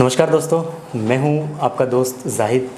नमस्कार दोस्तों, मैं हूं आपका दोस्त जाहिद।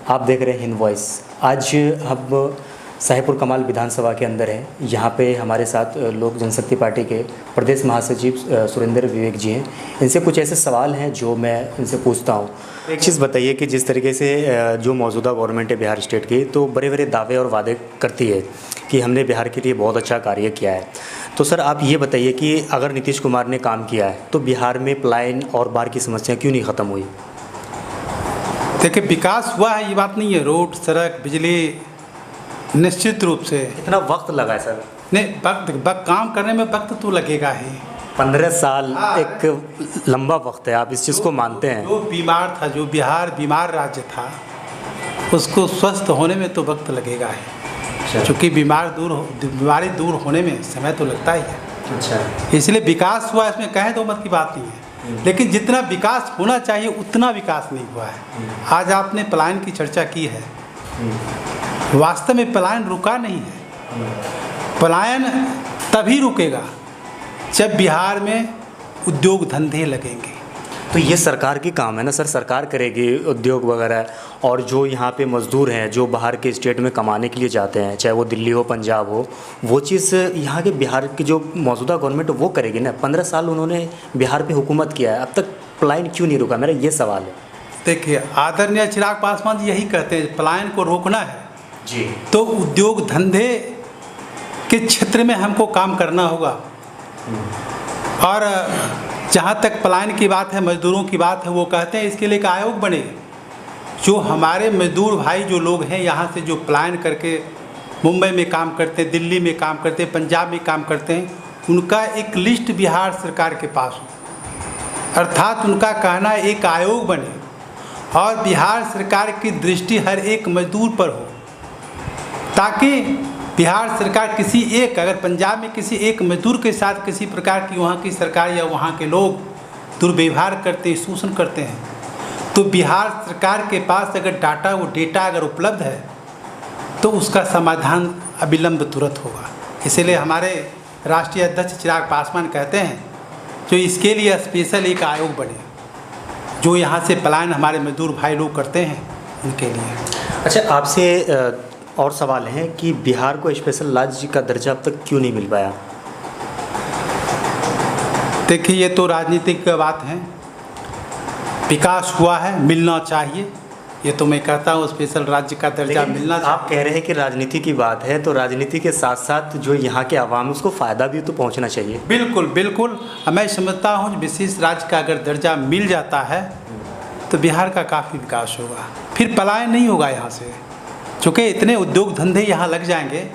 आप देख रहे हैं हिंद वॉइस। आज हम साहेबपुर कमाल विधानसभा के अंदर हैं। यहाँ पे हमारे साथ लोक जनशक्ति पार्टी के प्रदेश महासचिव सुरेंद्र विवेक जी हैं। इनसे कुछ ऐसे सवाल हैं जो मैं इनसे पूछता हूँ। एक चीज़ बताइए कि जिस तरीके से जो मौजूदा गवर्नमेंट है बिहार स्टेट की, तो बड़े बड़े दावे और वादे करती है कि हमने बिहार के लिए बहुत अच्छा कार्य किया है। तो सर आप ये बताइए कि अगर नीतीश कुमार ने काम किया है तो बिहार में पलायन और बाढ़ की समस्या क्यों नहीं ख़त्म हुई? देखिए, विकास हुआ है, ये बात नहीं है। रोड, सड़क, बिजली, निश्चित रूप से। इतना वक्त लगा है सर? नहीं, वक्त काम करने में वक्त तो लगेगा ही। 15 साल एक लंबा वक्त है, आप इस चीज़ को मानते हैं? जो बीमार था, जो बिहार बीमार राज्य था, उसको स्वस्थ होने में तो वक्त लगेगा ही। क्योंकि बीमारी दूर होने में समय तो लगता ही है। अच्छा, इसलिए विकास हुआ, इसमें कहें तो मत की बात नहीं है। लेकिन जितना विकास होना चाहिए उतना विकास नहीं हुआ है। आज आपने पलायन की चर्चा की है। वास्तव में पलायन रुका नहीं है। पलायन तभी रुकेगा जब बिहार में उद्योग धंधे लगेंगे। तो ये सरकार की काम है ना सर, सरकार करेगी उद्योग वगैरह। और जो यहाँ पे मज़दूर हैं जो बाहर के स्टेट में कमाने के लिए जाते हैं, चाहे वो दिल्ली हो, पंजाब हो, वो चीज़ यहाँ के बिहार की जो मौजूदा गवर्नमेंट वो करेगी ना। 15 साल उन्होंने बिहार पे हुकूमत किया है, अब तक पलायन क्यों नहीं रुका? मेरा ये सवाल है। देखिए, आदरणीय चिराग पासवान जी यही कहते हैं, पलायन को रोकना है जी तो उद्योग धंधे के क्षेत्र में हमको काम करना होगा। और जहाँ तक पलायन की बात है, मजदूरों की बात है, वो कहते हैं इसके लिए एक आयोग बने। जो हमारे मजदूर भाई जो लोग हैं यहाँ से, जो पलायन करके मुंबई में काम करते हैं, दिल्ली में काम करते हैं, पंजाब में काम करते हैं, उनका एक लिस्ट बिहार सरकार के पास हो। अर्थात उनका कहना है एक आयोग बने और बिहार सरकार की दृष्टि हर एक मजदूर पर हो, ताकि बिहार सरकार किसी एक, अगर पंजाब में किसी एक मजदूर के साथ किसी प्रकार की वहाँ की सरकार या वहाँ के लोग दुर्व्यवहार करते हैं, शोषण करते हैं, तो बिहार सरकार के पास अगर वो डेटा अगर उपलब्ध है तो उसका समाधान अविलंब तुरंत होगा। इसलिए हमारे राष्ट्रीय अध्यक्ष चिराग पासवान कहते हैं जो इसके लिए स्पेशल एक आयोग बने, जो यहाँ से पलायन हमारे मजदूर भाई लोग करते हैं उनके लिए। अच्छा, आपसे और सवाल है कि बिहार को स्पेशल राज्य का दर्जा अब तक क्यों नहीं मिल पाया? देखिए, ये तो राजनीतिक बात है। विकास हुआ है, मिलना चाहिए, ये तो मैं कहता हूँ स्पेशल राज्य का दर्जा मिलना चाहिए। आप कह रहे हैं कि राजनीति की बात है, तो राजनीति के साथ साथ जो यहाँ के आवाम उसको फ़ायदा भी तो पहुँचना चाहिए। बिल्कुल बिल्कुल, मैं समझता हूँ विशेष राज्य का अगर दर्जा मिल जाता है तो बिहार का काफ़ी विकास होगा, फिर पलायन नहीं होगा यहाँ से। चूँकि इतने उद्योग धंधे यहाँ लग जाएंगे,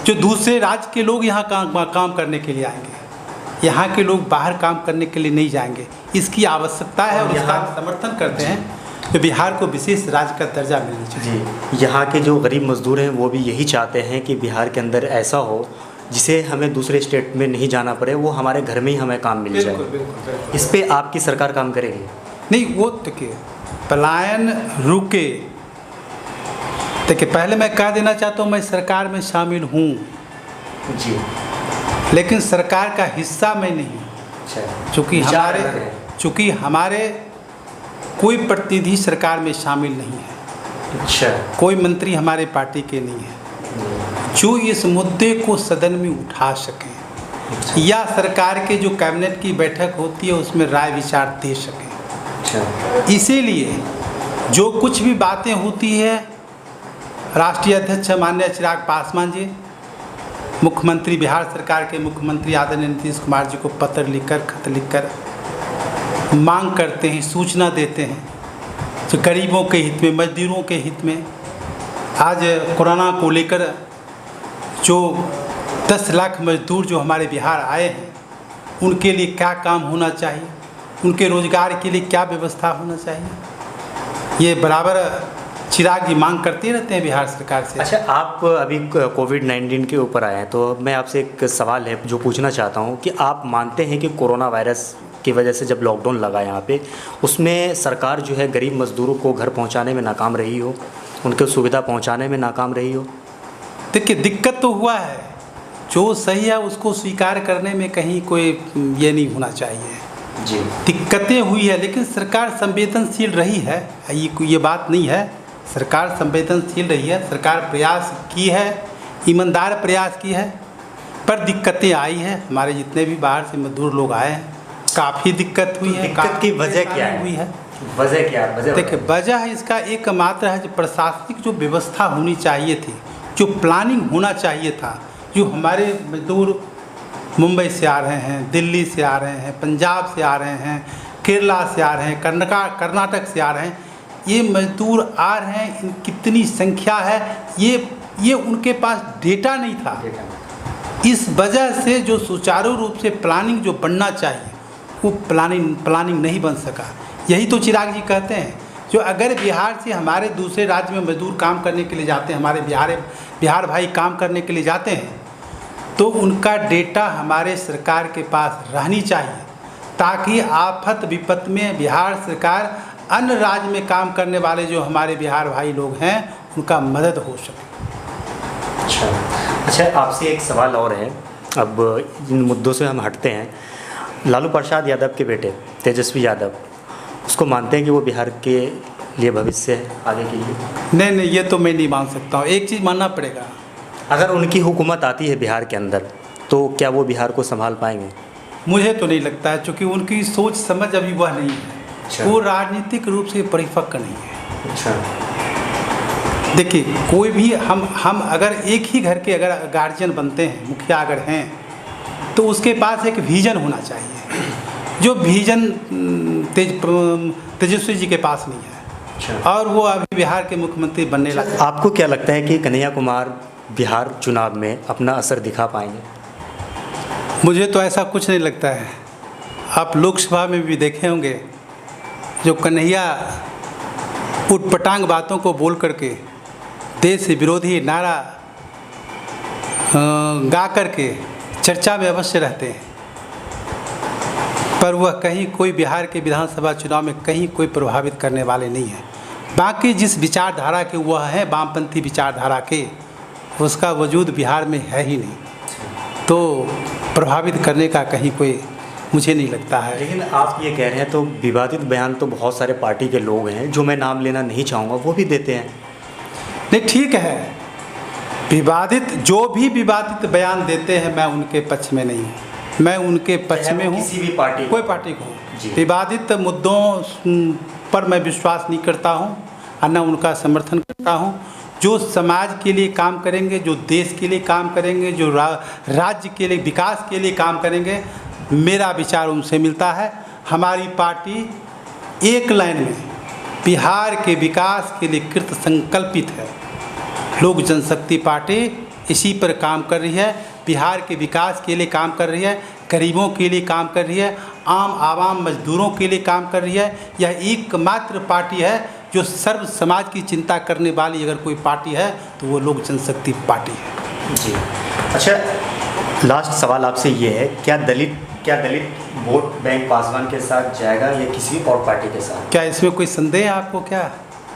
जो दूसरे राज्य के लोग यहाँ काम करने के लिए आएंगे, यहाँ के लोग बाहर काम करने के लिए नहीं जाएंगे। इसकी आवश्यकता है और इसका समर्थन करते हैं कि बिहार को विशेष राज्य का दर्जा मिलना चाहिए। जी, यहाँ के जो गरीब मजदूर हैं वो भी यही चाहते हैं कि बिहार के अंदर ऐसा हो जिसे हमें दूसरे स्टेट में नहीं जाना पड़े, वो हमारे घर में ही हमें काम मिल जाए। बिल्कुल। इस पर आपकी सरकार काम करेगी? नहीं, वो देखिए, पलायन रुके। देखिए, पहले मैं कह देना चाहता हूँ मैं सरकार में शामिल हूँ जी, लेकिन सरकार का हिस्सा मैं नहीं। चूँकि हमारे कोई प्रतिनिधि सरकार में शामिल नहीं है। अच्छा, कोई मंत्री हमारे पार्टी के नहीं है जो इस मुद्दे को सदन में उठा सकें या सरकार के जो कैबिनेट की बैठक होती है उसमें राय विचार दे सकें। इसीलिए जो कुछ भी बातें होती है, राष्ट्रीय अध्यक्ष माननीय चिराग पासवान जी मुख्यमंत्री, बिहार सरकार के मुख्यमंत्री आदरणीय नीतीश कुमार जी को पत्र लिखकर, खत लिखकर मांग करते हैं, सूचना देते हैं, जो गरीबों के हित में, मजदूरों के हित में। आज कोरोना को लेकर जो 10 लाख मजदूर जो हमारे बिहार आए हैं, उनके लिए क्या काम होना चाहिए, उनके रोजगार के लिए क्या व्यवस्था होना चाहिए, ये बराबर चिराग जी मांग करते रहते हैं बिहार सरकार से। अच्छा, आप अभी कोविड-19 के ऊपर आए हैं, तो मैं आपसे एक सवाल है जो पूछना चाहता हूँ कि आप मानते हैं कि कोरोना वायरस की वजह से जब लॉकडाउन लगा यहाँ पे, उसमें सरकार जो है गरीब मजदूरों को घर पहुँचाने में नाकाम रही हो, उनको सुविधा पहुँचाने में नाकाम रही हो? देखिए, दिक्कत तो हुआ है, जो सही है उसको स्वीकार करने में कहीं कोई ये नहीं होना चाहिए। जी। दिक्कतें हुई है, लेकिन सरकार संवेदनशील रही है, ये बात नहीं है। सरकार संवेदनशील रही है, सरकार प्रयास की है, ईमानदार प्रयास की है, पर दिक्कतें आई हैं। हमारे जितने भी बाहर से मजदूर लोग आए हैं, काफ़ी दिक्कत हुई है। दिक्कत की वजह क्या हुई है? वजह क्या है? वजह देखिए, वजह इसका एक मात्र है, जो प्रशासनिक जो व्यवस्था होनी चाहिए थी, जो प्लानिंग होना चाहिए था। जो हमारे मजदूर मुंबई से आ रहे हैं, दिल्ली से आ रहे हैं, पंजाब से आ रहे हैं, केरला से आ रहे हैं, कर्नाटक से आ रहे हैं, ये मजदूर आ रहे हैं, इन कितनी संख्या है, ये उनके पास डेटा नहीं था। इस वजह से जो सुचारू रूप से प्लानिंग जो बनना चाहिए, वो प्लानिंग नहीं बन सका। यही तो चिराग जी कहते हैं, जो अगर बिहार से हमारे दूसरे राज्य में मजदूर काम करने के लिए जाते हैं, हमारे बिहार भाई काम करने के लिए जाते हैं, तो उनका डेटा हमारे सरकार के पास रहनी चाहिए, ताकि आफत विपत में बिहार सरकार अन्य राज्य में काम करने वाले जो हमारे बिहार भाई लोग हैं, उनका मदद हो सके। अच्छा, आपसे एक सवाल और है। अब इन मुद्दों से हम हटते हैं। लालू प्रसाद यादव के बेटे तेजस्वी यादव, उसको मानते हैं कि वो बिहार के लिए भविष्य है आगे के लिए? नहीं, ये तो मैं नहीं मान सकता हूँ। एक चीज़ मानना पड़ेगा, अगर उनकी हुकूमत आती है बिहार के अंदर, तो क्या वो बिहार को संभाल पाएंगे? मुझे तो नहीं लगता है, क्योंकि उनकी सोच समझ अभी वह नहीं है। अच्छा। वो राजनीतिक रूप से परिपक्व नहीं है। अच्छा। देखिए, कोई भी हम अगर एक ही घर के अगर गार्जियन बनते हैं, मुखिया अगर हैं, तो उसके पास एक विजन होना चाहिए, जो विजन तेजस्वी जी के पास नहीं है। अच्छा। और वो अभी बिहार के मुख्यमंत्री बनने लगे। आपको क्या लगता है कि कन्हैया कुमार बिहार चुनाव में अपना असर दिखा पाएंगे? मुझे तो ऐसा कुछ नहीं लगता है। आप लोकसभा में भी देखे होंगे, जो कन्हैया उटपटांग बातों को बोल करके देश विरोधी नारा गा करके चर्चा में अवश्य रहते हैं, पर वह कहीं कोई बिहार के विधानसभा चुनाव में कहीं कोई प्रभावित करने वाले नहीं हैं। बाकी जिस विचारधारा के वह हैं, वामपंथी विचारधारा के, उसका वजूद बिहार में है ही नहीं, तो प्रभावित करने का कहीं कोई मुझे नहीं लगता है। लेकिन आप ये कह रहे हैं, तो विवादित बयान तो बहुत सारे पार्टी के लोग हैं, जो मैं नाम लेना नहीं चाहूँगा, वो भी देते हैं। नहीं, ठीक है, जो भी विवादित बयान देते हैं, मैं उनके पक्ष में नहीं हूँ। मैं उनके पक्ष में हूँ, किसी भी पार्टी, कोई पार्टी को विवादित मुद्दों पर मैं विश्वास नहीं करता हूँ और न उनका समर्थन करता हूँ। जो समाज के लिए काम करेंगे, जो देश के लिए काम करेंगे, जो राज्य के लिए विकास के लिए काम करेंगे, मेरा विचार उनसे मिलता है। हमारी पार्टी एक लाइन में बिहार के विकास के लिए कृत संकल्पित है। लोक जनशक्ति पार्टी इसी पर काम कर रही है, बिहार के विकास के लिए काम कर रही है, गरीबों के लिए काम कर रही है, आवाम मजदूरों के लिए काम कर रही है। यह एकमात्र पार्टी है जो सर्व समाज की चिंता करने वाली अगर कोई पार्टी है तो वो लोक जनशक्ति पार्टी है। जी। अच्छा, लास्ट सवाल आपसे ये है, क्या दलित वोट बैंक पासवान के साथ जाएगा या किसी और पार्टी के साथ? क्या इसमें कोई संदेह है आपको? क्या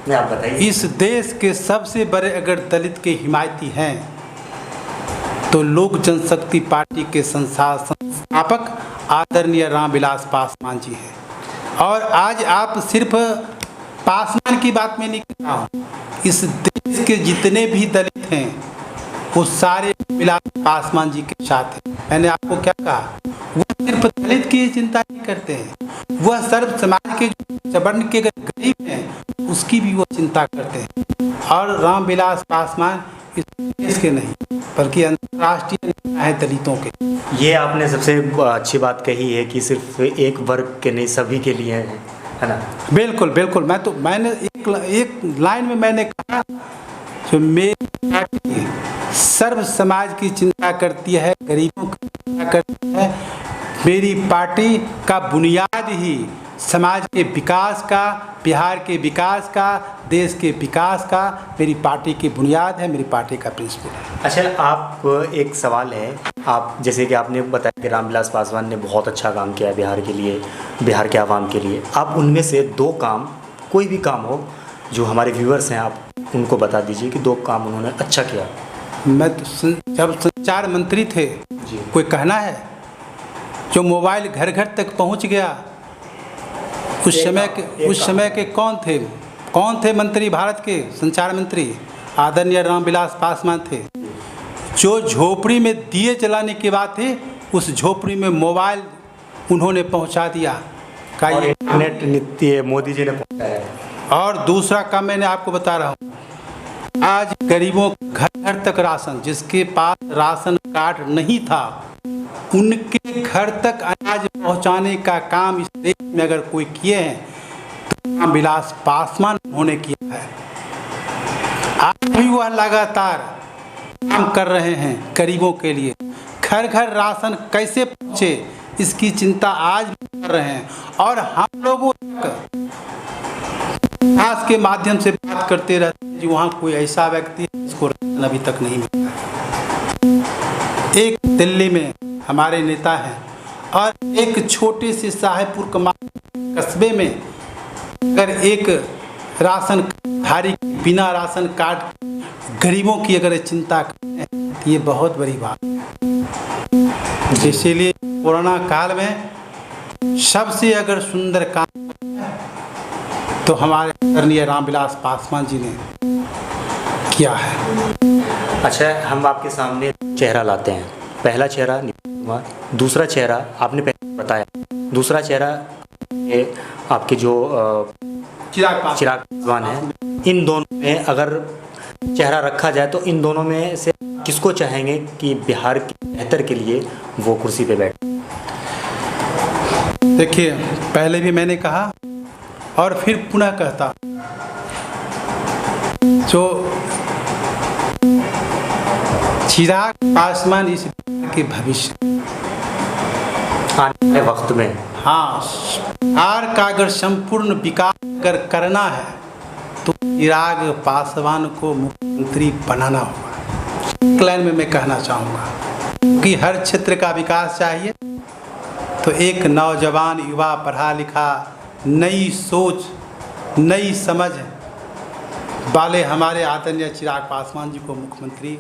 नहीं, आप बताइए। इस देश के सबसे बड़े अगर दलित के हिमायती हैं तो लोक जनशक्ति पार्टी के संस्थापक आदरणीय रामविलास पासवान जी हैं। और आज आप सिर्फ पासवान की बात में नहीं कर रहा हूँ, इस देश के जितने भी दलित हैं वो सारे रामविलास पासवान जी के साथ हैं। मैंने आपको क्या कहा, वह सिर्फ दलित की चिंता नहीं करते हैं, वह सर्व समाज के जो वर्ण के गरीब हैं उसकी भी वो चिंता करते हैं। और रामविलास पासवान इस देश के नहीं बल्कि अंतर्राष्ट्रीय नेता है दलितों के। ये आपने सबसे अच्छी बात कही है कि सिर्फ एक वर्ग के नहीं, सभी के लिए है ना? बिल्कुल बिल्कुल। मैंने एक लाइन में मैंने कहा, जो मेरी पार्टी सर्व समाज की चिंता करती है, गरीबों की चिंता करती है। मेरी पार्टी का बुनियाद ही समाज के विकास का, बिहार के विकास का, देश के विकास का मेरी पार्टी की बुनियाद है, मेरी पार्टी का प्रिंसिपल है। अच्छा, आप एक सवाल है, आप जैसे कि आपने बताया कि रामविलास पासवान ने बहुत अच्छा काम किया बिहार के लिए, बिहार के आवाम के लिए। आप उनमें से 2 काम, कोई भी काम हो जो हमारे व्यूअर्स हैं, आप उनको बता दीजिए कि 2 काम उन्होंने अच्छा किया। मैं तो जब संचार मंत्री थे, कोई कहना है, जो मोबाइल घर घर तक पहुंच गया, उस समय के कौन थे मंत्री भारत के संचार मंत्री? आदरणीय रामविलास पासवान थे। जो झोपड़ी में दिए जलाने की बात थी, उस झोपड़ी में मोबाइल उन्होंने पहुंचा दिया। का और इंटरनेट नीति मोदी जी ने पहुंचाया। और दूसरा काम मैंने आपको बता रहा हूँ, आज गरीबों घर घर तक राशन, जिसके पास राशन कार्ड नहीं था उनके घर तक अनाज पहुंचाने का काम इस देश में अगर कोई किए हैं तो रामविलास पासवान उन्होंने किया है। आज भी वह लगातार काम कर रहे हैं गरीबों के लिए। घर घर राशन कैसे पहुंचे इसकी चिंता आज भी कर रहे हैं। और हम लोगों तक विकास के माध्यम से बात करते रहते हैं कि वहाँ कोई ऐसा व्यक्ति है जिसको राशन अभी तक नहीं मिला है। एक दिल्ली में हमारे नेता हैं और एक छोटे से साहेबपुर कमाल कस्बे में अगर एक राशन धारी बिना राशन कार्ड गरीबों की अगर चिंता करें तो ये बहुत बड़ी बात है। इसीलिए कोरोना काल में सबसे अगर सुंदर काम तो हमारे आदरणीय रामविलास पासवान जी ने किया है। अच्छा, हम आपके सामने चेहरा लाते हैं। पहला चेहरा नीतीश कुमार, दूसरा चेहरा आपने पहले बताया, दूसरा चेहरा ये आपके जो चिराग पासवान है। इन दोनों में अगर चेहरा रखा जाए तो इन दोनों में से किसको चाहेंगे कि बिहार के बेहतर के लिए वो कुर्सी पे बैठे? देखिए, पहले भी मैंने कहा और फिर पुनः कहता, जो चिराग पासवान इस के भविष्य आने वाले वक्त में, हाँ, बिहार का अगर संपूर्ण विकास अगर करना है तो चिराग पासवान को मुख्यमंत्री बनाना होगा। एक लाइन में मैं कहना चाहूँगा कि हर क्षेत्र का विकास चाहिए तो एक नौजवान युवा पढ़ा लिखा नई सोच नई समझ वाले हमारे आदरणीय चिराग पासवान जी को मुख्यमंत्री